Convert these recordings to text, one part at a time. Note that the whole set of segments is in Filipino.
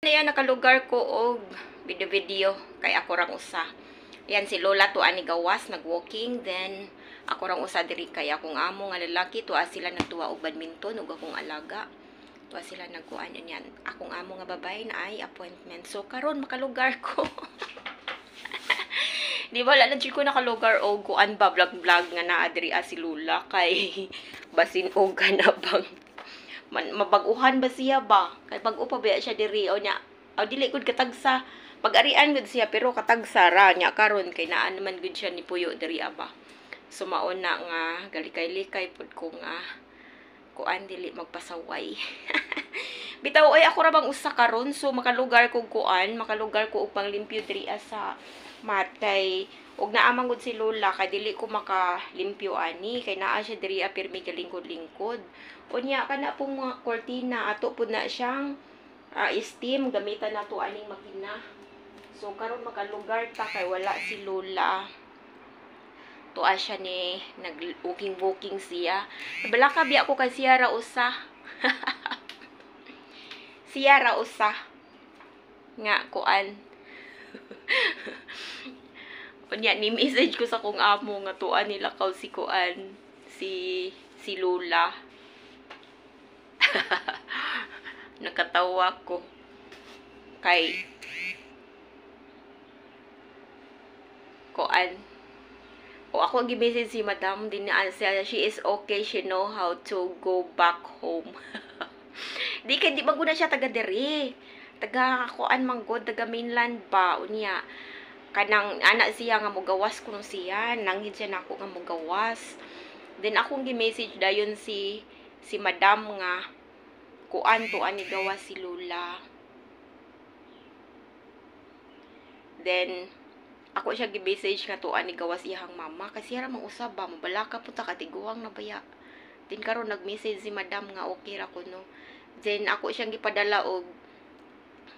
Ayan, nakalugar ko og video kay ako rang usa. Ayan, si Lola tuwa ni gawas, nag-walking. Then, ako rang usa diri kay akong amo nga lalaki. Tuwa sila nagtuwa og badminton ug akong alaga. Tuwa sila nagkuan yan. Akong amo nga babay na ay appointment. So, karon makalugar ko. Di ba, lalang ko nakalugar og kuan ba vlog-vlog nga naa diri si Lola kay basin og kana bang mabaguhan ba siya ba? Kay bago pa ba siya diri o nya. Aw dili gud katagsa. Pag-arian gud siya pero katagsa ra nya karon kay naa naman gud siya ni puyo diri aba. So maon na nga galikay-likay pud ko nga kuan dili magpasaway. Bitaw ay ako ra bang usa karon so makalugar ko kuan, makalugar ko og panglimpyo diri sa matay. Og naamang gud si Lola kay dili ko makalimpyo ani kay naa siya diri pirmi galingkod-lingkod. Unya kana pong mga kortina ato pud na siyang steam gamitan nato aning makina. So karon makalugar ta kay wala si Lola. Tuwa siya ni nag-walking siya. Balaka biya ko kay siya ra usa. Siya ra usa. Nga kuan. Unya ni message ko sa kong amo nga tuwa nila kaw si kuan si Lola. Nakatawa ko kay kuan o ako gi-message si madam din na siya, she is okay, she know how to go back home. Di ba guna siya taga diri, taga kuan manggod, taga mainland ba unya kanang anak siya nga mogawas kuno siya nanghid siya nako nga mogawas. Then akong gi-message dayon si madam nga kuan tuan ni gawas si Lola. Then ako siya gi-message nga tuan ni gawas iyang mama kasi ra mang usab ba mabalaka pud ta katiguang na baya. Then karon nag-message si madam nga okay ra kuno. Then ako siyang gipadala og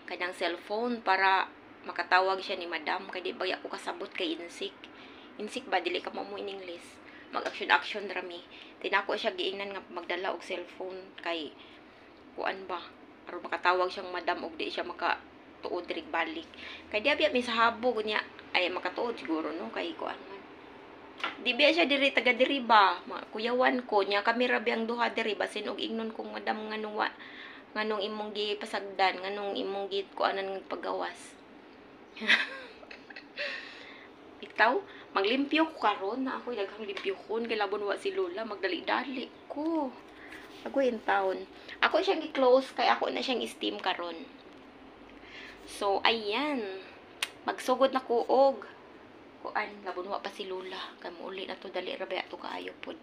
kanang cellphone para makatawag siya ni madam kay di ba ako kasabot kay insik ba dili ka mo in English mag action rami. Then ako siya giingnan nga magdala og cellphone kay kuan ba aron makatawag siyang madam og di siya makatuod diri balik kay di biya mi sa habog niya ay makatuod siguro no kay kuan man di biya siya diri taga diri ba kuyawan ko nya kami ra biyang duha diri basin og ingnon kong madam nganong imong gipasagdan nganong imong gid kuanan ng paggawas. Bitaw maglimpyo ko karon na ako daghang limpyokon kay labon wa si Lola magdali-dali ko. Ako in town. Ako siyang i-close kay ako na siyang steam karon. So ayan. Magsugod na ko og kuan labon wa pa si Lola. Kay muuli na to dali ra ba to kaayo pod.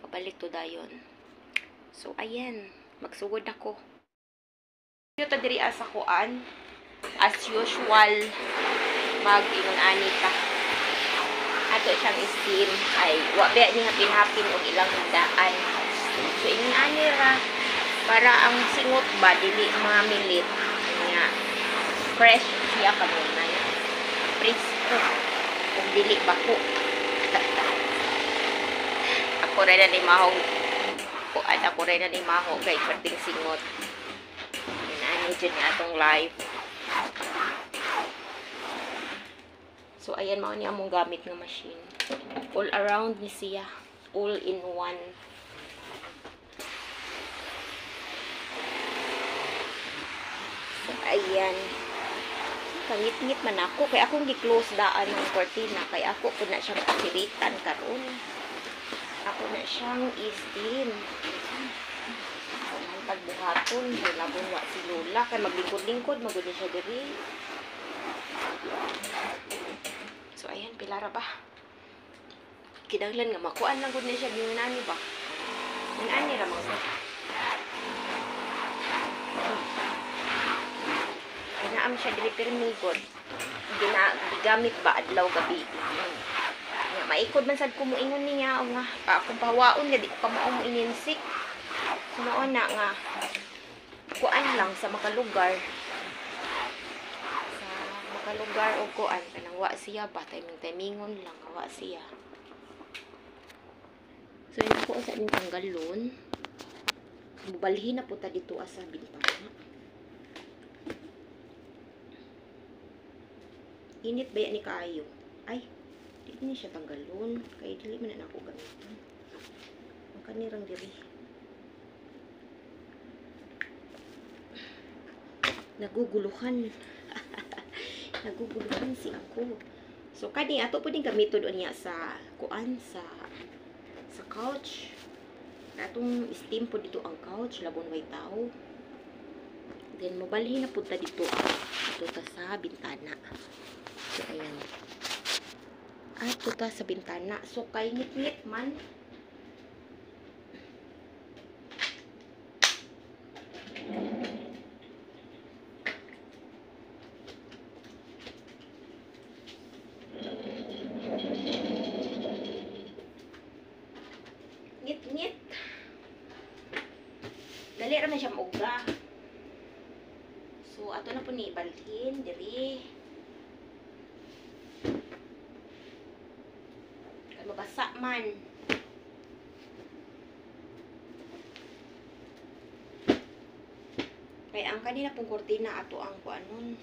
Pabalik to dayon. So ayan, magsugod na ko. Yo ta diri sa kuan. As usual mag-ingon ani ta. Ato siyang steam ay wa ba ni hapin-hapin og ilang hindaan. So inani ra para ang singot ba dili mamilit nga fresh siya kanunay. Presko ug dili bako. Ako ra na ni mahong kuan ako ra na ni maho kay perting singot. Inani jud nga atong live. So, ayan, mao ni among gamit ng machine. All around ni siya. All in one. So, ayan. Kangit-ngit man ako. Kaya akong gi-close daan ng cortina. Kaya ako po na siyang pasiritan karon. Ako na siyang steam. So, ang pagbuhaton. Labon wa si Lola. Kaya maglingkod-lingkod. Magod siya diri. So, ayan, pilara ba? Kinanglan nga, makuan lang gud na siya, ginunani ba? Ginunani ra mga. Ginaam siya, dili permigod. Gigamit ba, adlaw gabi. Nga, maikod man sad ko mo ingon niya, o nga, akong pahawaon, nga di ko pa mo ininsik. So, noon na nga, kuan lang sa makalugar. Lugar o kuan kanang wa siya ba timingon lang wa siya. So yun ako sa din tanggalon. Mubalhin na po ta dito sa bintana. Init ba yan ni kaayo? Ay, di ni siya tanggalon. Kaya dili man na ako gamitan. Ang kanirang diri. Naguguluhan. Naguguluhan si ako. So, kani ato po din gamiton niya sa kuan sa couch. Atong steam po dito ang couch, labon way tao. Then, mabalhin na punta dito ta sa bintana. So, ayan. Ato ta sa bintana. So, kay ngit-ngit man. Ngit-ngit. Dali raman siya mauga. So, ato na po ni ibalhin. Diri. Kaya mabasa man. Kaya ang kanina pong kortina ato ang kuanon.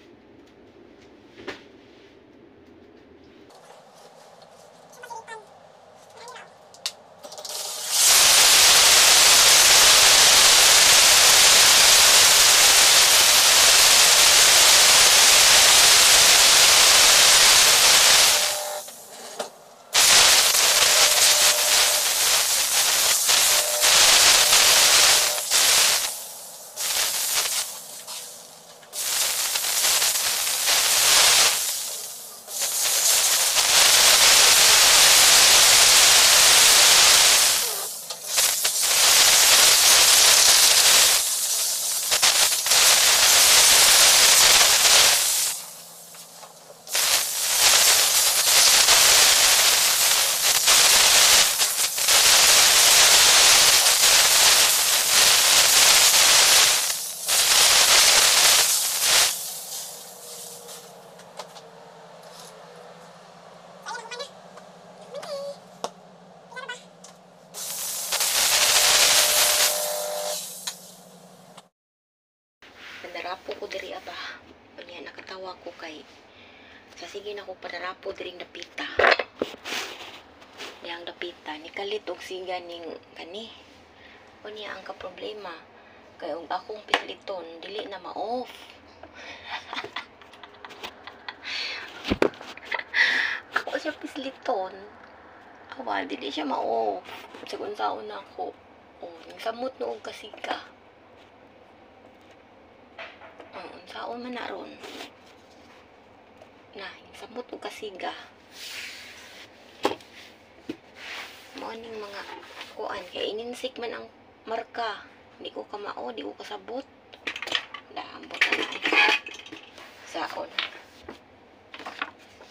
Panarapo ko diri aba. Unya nakatawa ko kay sa sige na ko panarapo diri dapita. Yang dapita ni kalit og siga ning kani. Unya ang ka problema kay og akong pisliton dili na ma-off. Ako siya pisliton. Awa dili siya ma-off. Sigun saon ako. Oh, ning samot no og kasiga. Saon man na ron. Na, samot o kasiga. Morning mga kuan. Kaya ininsik man ang marka. Di ko kamao, di ko kasabot. Daambot na lang. Saon.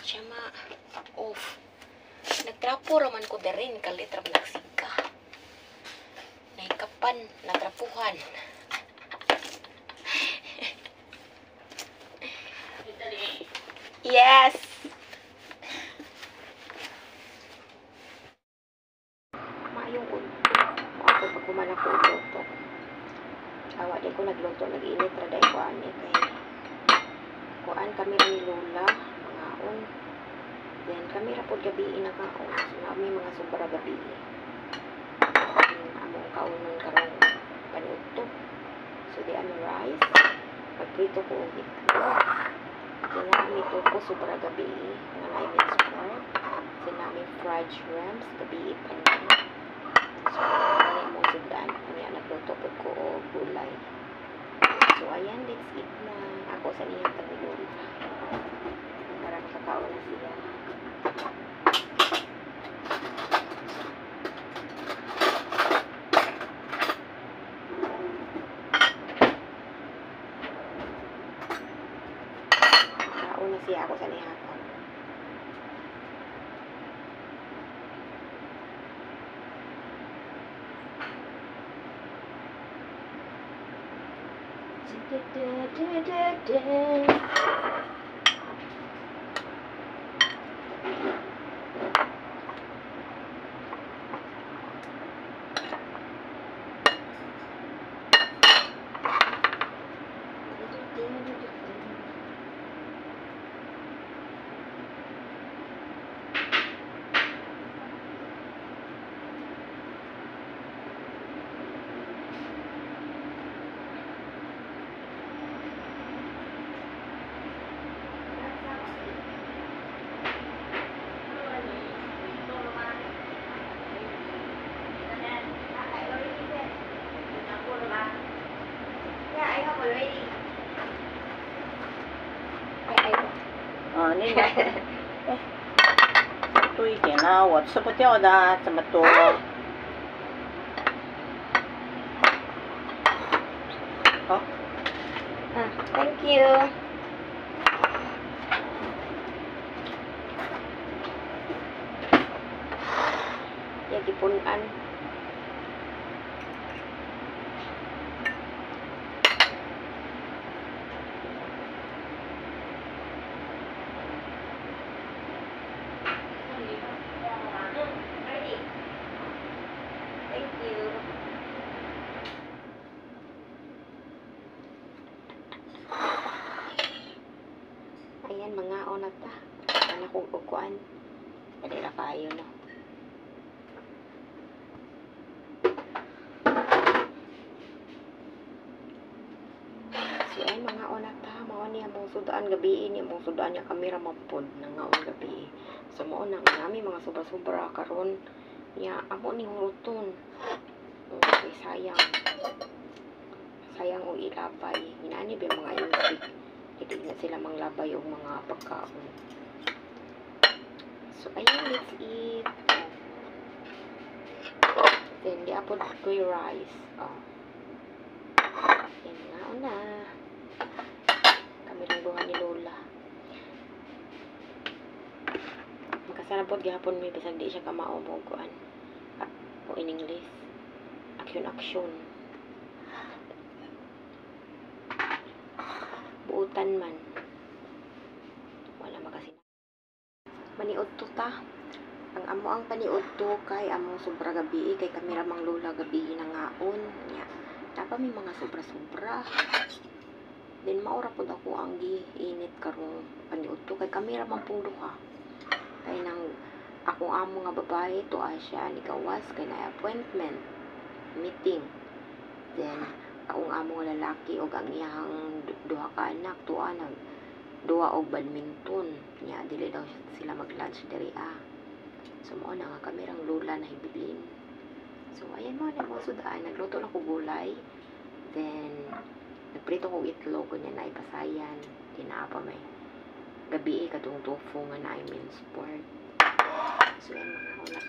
Siya ma-off. Nagtrapo raman ko na rin. Kalitra nagsiga. Naikapan, natrapuhan. Yes! Mayong unto. Ako pag kumanak ko luto. Awa din ko nagluto. Nag-init raday ko ani. Kay kuan kami ni Lola. Mangaon. Then kami rapod gabi nakaon. So namin mga sobra gabi. Among kaunon karong panuto. So di ano rice. Pagprito ko ulit. Sinami ito po sobra gabi nga naimit pork. Sinami fried shrimps gabi pa na. So, ano mo sudan. Kanya nagluto po ko o gulay. So, ayan, let's eat na. Ako sa niya kanilula. Para makakaon na siya. Siya ako sa nihapon. Ni na. Tuy kinawat. So, puti ako na sa mato. Oh. Thank you. Ya, gipunan. Thank you. Ayan, mga onat ta. Ano kong uguan. Kadira kayo, no? So, ayan, mga onat ta. Mga niya mong sudaan gabi. Niya mong sudaan niya kamera mapod na nga on gabi. So, mo na nga namin mga sobra-sobra karon niya amo ni huruton. Okay, sayang. Sayang o ilabay. Hinani ba yung mga insik? Hindi na sila manglabay o mga pagkaon. So, ayan, let's eat. Then, di apod ko yung rice. Oh. Yan nga na. Kami lang duha ni Lola. Magkasalapod gihapon may bisag di siya kamao mo kuan. O in English. Aksyon. Buutan man. Wala magasin. Maniod to ta. Ang amo ang paniod to kay amo sobra gabi kay kamera mang Lola gabi na ngaon nya. Tapa may mga sobra-sobra. Then maura pod ako ang giinit karong paniud to kay kamera man pung duha. Kay nang akong amo nga babae to siya ni gawas kay na appointment meeting. Then akong amo nga lalaki og ang iyang duha ka anak tuwa nag duha og badminton nya dili daw sila mag-lunch diri So mo na nga kamerang Lola na hibilin. So ayan mo na mo sudaan nagluto na ko gulay. Then nagprito ko itlog kunya na ipasayan tinaapa may gabi katong tofu nga na I mean sport. So yan mga